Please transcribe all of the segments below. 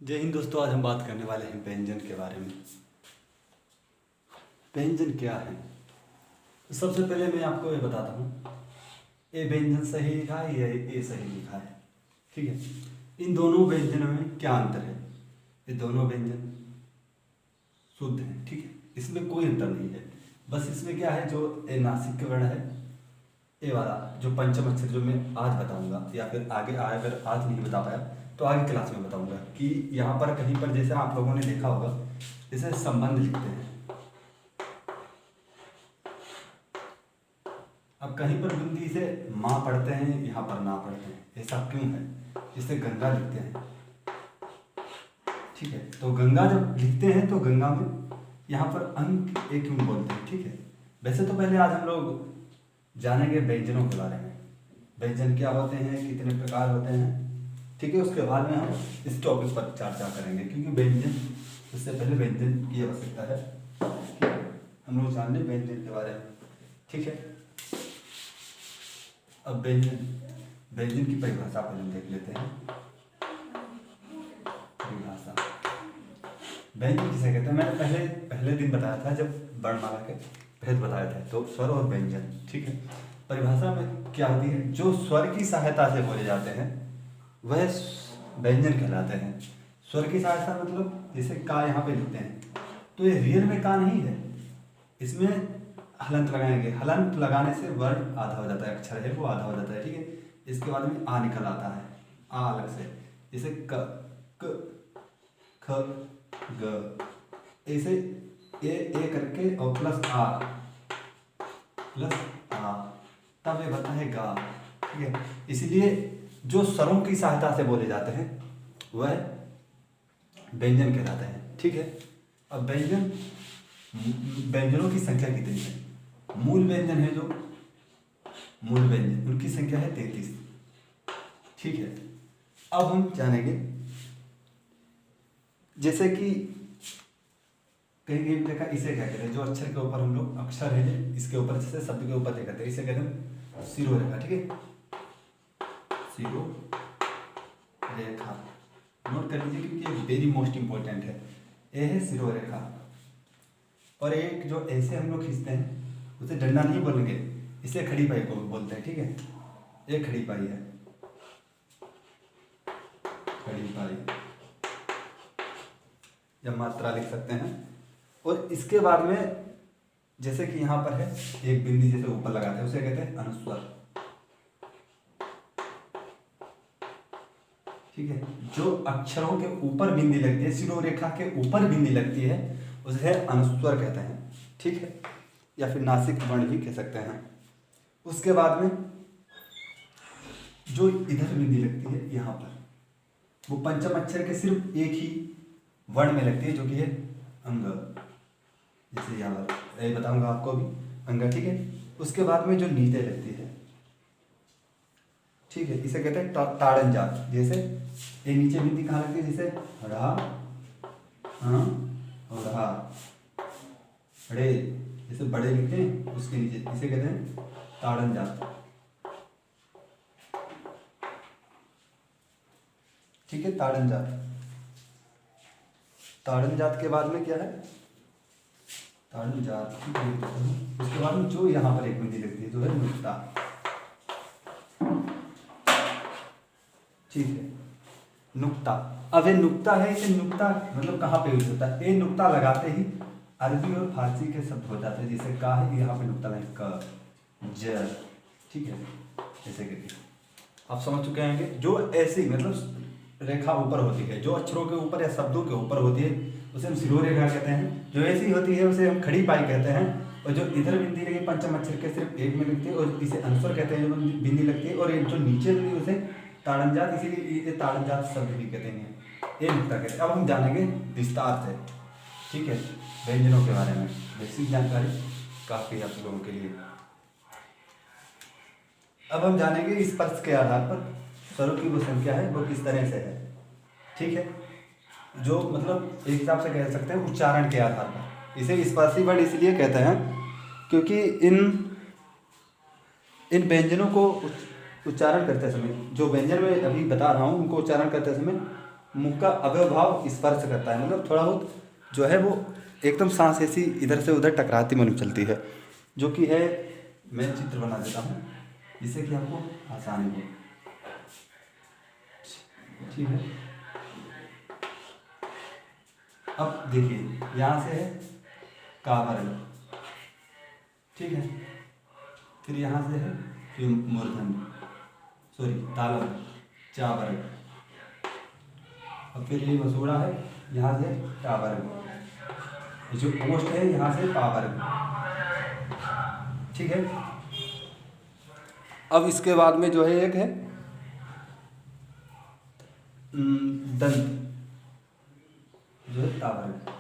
जय हिंद दोस्तों। आज हम बात करने वाले हैं व्यंजन के बारे में। व्यंजन क्या है? तो सबसे पहले मैं आपको ये बताता हूँ, ये व्यंजन सही लिखा है, ये सही लिखा है, ठीक है। इन दोनों व्यंजनों में क्या अंतर है? ये दोनों व्यंजन शुद्ध हैं, ठीक है, इसमें कोई अंतर नहीं है। बस इसमें क्या है, जो ये नासिक वर्ण है, ये वाला जो पंचम अक्षर जो मैं आज बताऊंगा, या फिर आगे अगर आज नहीं बता पाया तो आगे क्लास में बताऊंगा कि यहाँ पर कहीं पर जैसे आप लोगों ने देखा होगा, जैसे संबंध लिखते हैं, अब कहीं पर बिंदी से माँ पढ़ते हैं, यहाँ पर ना पढ़ते हैं, ऐसा क्यों है? इसे गंगा लिखते हैं, ठीक है। तो गंगा जब लिखते हैं तो गंगा में यहाँ पर अंक एक क्यों बोलते हैं, ठीक है। वैसे तो पहले आज हम लोग जानेंगे व्यंजनों के बारे में, व्यंजन क्या होते हैं, कितने प्रकार होते हैं, ठीक है। उसके बाद में हम इस टॉपिक पर चर्चा करेंगे, क्योंकि व्यंजन, उससे पहले व्यंजन की आवश्यकता है, ठीक है। हम लोग जान लें व्यंजन के बारे में, ठीक है। अब व्यंजन की परिभाषा पहले हम देख लेते हैं। परिभाषा, व्यंजन किसे कहते हैं? मैंने पहले दिन बताया था जब वर्णमाला के भेद बताए थे, तो स्वर और व्यंजन, ठीक है। परिभाषा में क्या होती है, जो स्वर की सहायता से बोले जाते हैं वह व्यंजन कहलाते हैं। स्वर की सहायता मतलब जैसे का यहाँ पे लिखते हैं, तो ये रियल में का नहीं है, इसमें हलंत लगाएंगे, हलंत लगाने से वर्ण आधा हो जाता है, अक्षर है वो आधा हो जाता है, ठीक है। इसके बाद में आ निकल आता है, आ अलग से, जैसे क, ख, ग, ऐसे ए करके और प्लस आ, तब ये बनता है गा, ठीक है। इसलिए जो स्वरों की सहायता से बोले जाते हैं वह व्यंजन कहलाते हैं, ठीक है। अब व्यंजनों की संख्या कितनी है? मूल व्यंजन है, जो मूल व्यंजन उनकी संख्या है 33, ठीक है। अब हम जानेंगे, जैसे कि कहीं कहीं देखा, इसे क्या कहते हैं, जो अक्षर के ऊपर हम लोग अक्षर है इसके ऊपर, जैसे शब्द के ऊपर देखते हैं, इसे कहते हैं शिरोरेखा, ठीक है। शिरो रेखा नोट कर लीजिए, क्योंकि ये वेरी मोस्ट इंपॉर्टेंट है। ये है शिरोरेखा, और एक जो ऐसे हम लोग खींचते हैं उसे डंडा नहीं बोलेंगे, इसे खड़ी पाई को बोलते हैं, ठीक है। ये खड़ी पाई है, खड़ी पाई, या मात्रा लिख सकते हैं। और इसके बाद में जैसे कि यहाँ पर है एक बिंदी जैसे ऊपर लगाते हैं, उसे कहते हैं अनुस्वर, ठीक है। जो अक्षरों के ऊपर बिंदी लगती है, शिरोरेखा के ऊपर बिंदी लगती है, उसे अनुस्वर कहते हैं, ठीक है, या फिर नासिक वर्ण भी कह सकते हैं। उसके बाद में जो इधर बिंदी लगती है यहाँ पर, वो पंचम अक्षर के सिर्फ एक ही वर्ण में लगती है, जो कि है अंग, जैसे यहाँ पर यही बताऊंगा आपको भी, अंग, ठीक है। उसके बाद में जो नीचे लगती है, ठीक है, इसे कहते हैं ताड़न जात। जैसे ये नीचे बिंदी कहाँ लगती है, जैसे रहा, हाँ और रहा, रे, जैसे बड़े लिखते हैं उसके नीचे, इसे कहते हैं ताड़न जात, ठीक है। ताड़न जात, ताड़न जात के बाद में क्या है, ताड़न जात, उसके बाद में जो यहाँ पर एक बिंदी लगती है, जो है नुक्ता, ठीक है, नुक्ता। अब ये नुक्ता है, इसे नुक्ता मतलब कहाँ पे यूज होता है? ये नुक्ता लगाते ही अरबी और फारसी के शब्द हो जाते हैं, जैसे का है, यहाँ पे नुक्ता लगे, क, ज, ठीक है, ऐसे करके आप समझ चुके हैं। जो ऐसी मतलब रेखा ऊपर होती है, जो अक्षरों के ऊपर या शब्दों के ऊपर होती है, उसे हम शिरोरेखा कहते हैं। जो ऐसी होती है उसे हम खड़ी पाई कहते हैं। और जो इधर बिंदी लगी पंचम अक्षर के सिर्फ एक में लगती है, और इसे अनुस्वर कहते हैं, जो बिंदी लगती है। और जो नीचे लगी उसे ताड़नजात, इसीलिए ये ताड़नजात शब्द भी कहते हैं, ये नुक्ता कहते हैं। अब हम जानेंगे विस्तार से, ठीक है, व्यंजनों के बारे में बेसिक जानकारी काफी आप लोगों के लिए। अब हम जानेंगे स्पर्श के आधार पर स्वरों की वो संख्या है वो किस तरह से है, ठीक है। जो मतलब एक हिसाब से कह सकते हैं उच्चारण के आधार पर, इसे स्पर्शी वर्ण इसलिए कहते हैं क्योंकि इन व्यंजनों को उच्चारण करते समय, जो व्यंजन में अभी बता रहा हूँ उनको उच्चारण करते समय मुंह का अव्यवभाव स्पर्श करता है, मतलब थोड़ा बहुत जो है वो एकदम सांस ऐसी इधर से उधर टकराती मालूम चलती है, जो कि है, मैं चित्र बना देता हूँ जिससे कि आपको आसानी हो। ठीक है, अब देखिए यहाँ से है का वर्ग, ठीक है, फिर यहाँ से है फिर मूर्धन्य, सॉरी तालव्य, चा वर्ग, और फिर ये मसूड़ा है, यहाँ से टा वर्ग, जो ओष्ठ है यहाँ से पा वर्ग। ठीक है, अब इसके बाद में जो है एक है दंत, जो है ता वर्ग।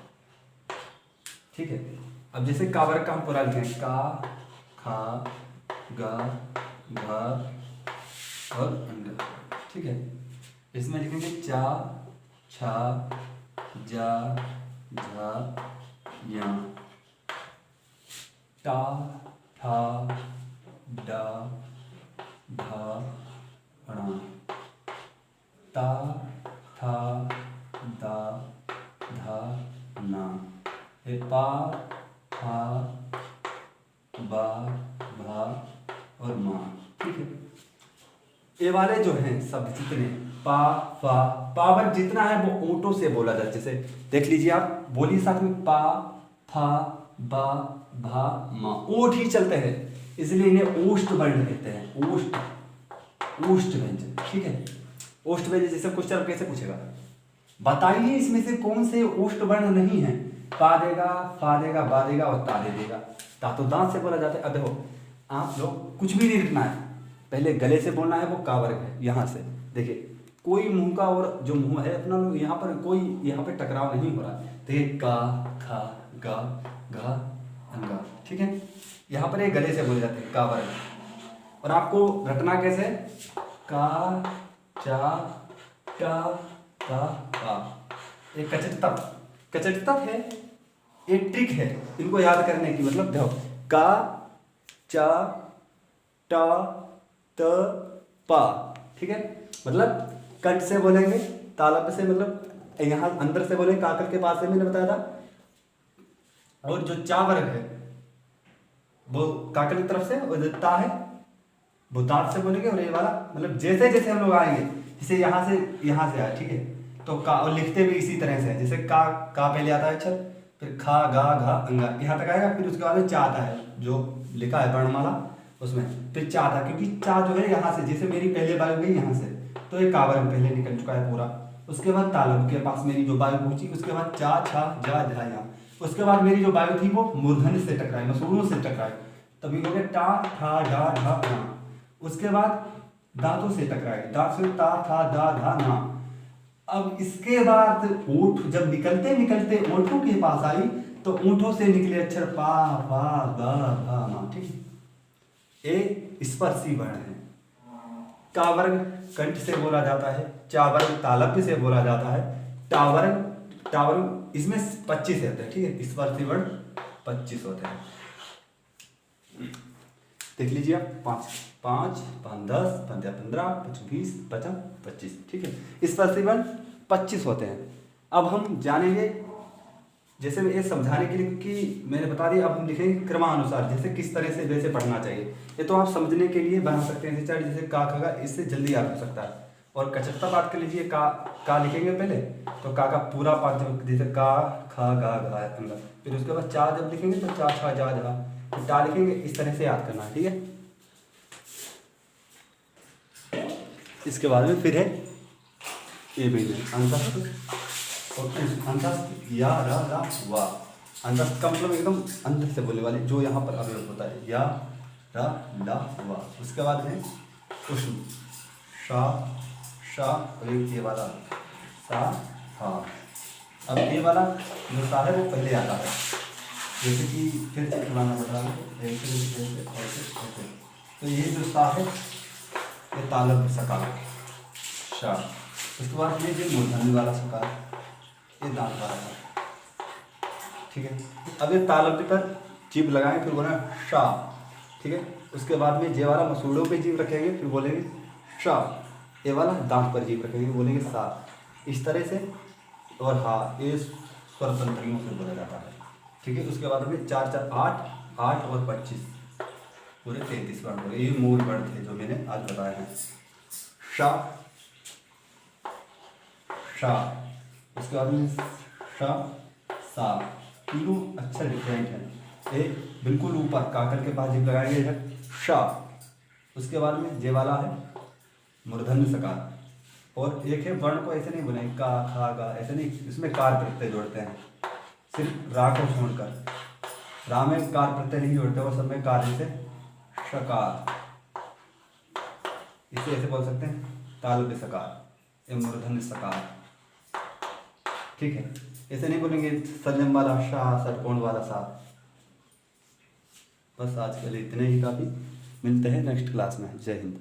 ठीक है, अब जैसे का वर्ग का हम पूरा लिखेंगे का, खा, गा, घा और अंग। ठीक है, इसमें लिखेंगे चा, छा, जा, झा, या, टा, ठा, डा, ढा, णा, ता, था, दा, धा, ना, पा, फा, बा, भा और मा। ठीक है, ये वाले जो हैं सब जितने पा, फा, पावर जितना है वो ओंठों से बोला जाता है। जैसे देख लीजिए, आप बोलिए साथ में, पा, फा, बा, भा, मा, ओठ ही चलते हैं, इसलिए इन्हें ओष्ठ वर्ण कहते हैं। ओष्ठ व्यंजन। ठीक है, ओष्ठ व्यंजन जैसे क्वेश्चन कैसे पूछेगा, बताइए इसमें से कौन से ओष्ठ वर्ण नहीं है। पा देगा, फा देगा, बा देगा और ता दे देगा। ता तो दांत से बोला जाता है। अब देखो, आप लोग कुछ भी नहीं लिखना है, पहले गले से बोलना है, वो का वर्ग है। यहाँ से देखिए, कोई मुंह का और जो मुंह है अपना, लोग यहाँ पर कोई यहाँ पे टकराव नहीं हो रहा है। देखिए का, खा, गा, घा, अंगा। ठीक है, यहाँ पर ये गले से बोले जाते हैं का वर्ग। और आपको रटना कैसे, का, चा, टा, ता, पा। एक कचटतप है, एक ट्रिक है इनको याद करने की। मतलब देखो, का, चा, टा, त, पा। ठीक है, मतलब कंठ से बोलेंगे, तालव्य से, मतलब यहाँ अंदर से बोलेंगे, काकर के पास से मैंने बताया था। और जो चा वर्ग है वो काकर की तरफ से, और जो ता है वो दांत से बोलेंगे। और ये वाला मतलब जैसे जैसे हम लोग आएंगे, जैसे यहाँ से आए, ठीक है, तो का, और लिखते भी इसी तरह से, जैसे का पहले आता है अक्षर, फिर खा, गा, घा, अंगा, यहाँ तक आएगा। फिर उसके बाद में चा आता है, जो लिखा है वर्णमाला उसमें, फिर चा आता है, क्योंकि चा जो है यहाँ से, जैसे मेरी पहले वायु गई यहाँ से, तो ये का वर्ग पहले निकल चुका है पूरा। उसके बाद तालव्य के पास मेरी जो वायु पहुंची, उसके बाद चा, छा, जा, झा, या। उसके बाद मेरी जो वायु थी वो मूर्धन्य से टकराई, मसूड़ों से टकराई, तभी हो गया टा, ठा, डा, ढा, ना। उसके बाद दांतों से टकराए, दांत से ता, था, दा, धा, ना। अब इसके बाद ओठ जब निकलते निकलते ओठों के पास आई, तो ओठों से निकले अक्षर पा, फा, बा, भा, मा। ठीक है, ये स्पर्शी वर्ण है। का वर्ग कंठ से बोला जाता है, चा वर्ग तालव्य से बोला जाता है, टा वर्ग इसमें 25 होते हैं। ठीक है, स्पर्शी वर्ण 25 होते हैं। देख लीजिए आप, 5 5 5 10 15 15 20 25 25। ठीक है, स्पर्शी वर्ण 25 होते हैं। अब हम जानेंगे, जैसे ये समझाने के लिए कि मैंने बता दिया, अब हम लिखेंगे क्रमानुसार, जैसे किस तरह से वैसे पढ़ना चाहिए। ये तो आप समझने के लिए बना सकते हैं, जैसे का, खगा, इससे जल्दी याद हो सकता है। और कचटता पाठ कर लीजिए, का लिखेंगे पहले, तो का पूरा पाठ, जैसे का, खा, गा, घा, अंगा। फिर उसके बाद चा जब लिखेंगे तो चा, छा, जा, झा, फिर टा लिखेंगे। इस तरह से याद करना है। ठीक है, इसके बाद में फिर है ए भी अंतस्थ, और अंतस्थ या, रा, रा, वा। अंतस्थ का मतलब एकदम अंदर से बोलने वाले, जो यहाँ पर अवयव होता है, या, रा, ला, वा। उसके बाद है उष्ण, शा, शा, और ये वाला सा, हा। अब ये वाला जो सा है वो पहले आता है, जैसे कि फिर चित्र बनाना पड़ रहा है, ऐसे। तो ये जो सा है ये तालव्य सकार, शा। उसके बाद ये जो मूर्धन्य वाला सकार, ये दांत वाला सकार। ठीक है, अब ये तालव्य पर जीभ लगाएंगे, फिर बोलेंगे शा। ठीक है, उसके बाद में जे वाला मसूड़ों पे जीभ रखेंगे, फिर बोलेंगे शा। ये वाला दांत पर जीभ रखेंगे, बोलेंगे सा। इस तरह से। और हाँ, ये स्वरतंत्रियों से बोला जाता है। ठीक है, उसके बाद में 4 4 8, 8 और 25 पूरे 33 वर्ण हो गए। ये मूल वर्ण थे जो मैंने आज बताए हैं। शा, शा, उसके बाद में शा, सा, तीनों अक्षर डिफरेंट हैं। एक बिल्कुल ऊपर काकल के पास जीभ लगाएंगे इधर शा, उसके बाद में जे वाला है मूर्धन्य सकार। और एक है वर्ण को ऐसे नहीं बोलेंगे का खा गा, ऐसे नहीं, इसमें कार प्रत्यय जोड़ते हैं सिर्फ रा को छोड़कर। रा में कार प्रत्यय नहीं जोड़ते, और सब में कार, जैसे शकार, इसे ऐसे बोल सकते हैं तालव्य सकार, ये मूर्धन्य सकार। ठीक है, ऐसे नहीं बोलेंगे संयम वाला शाह, षटकोण वाला सा। बस आज के लिए इतने ही काफ़ी। मिलते हैं नेक्स्ट क्लास में। जय हिंद।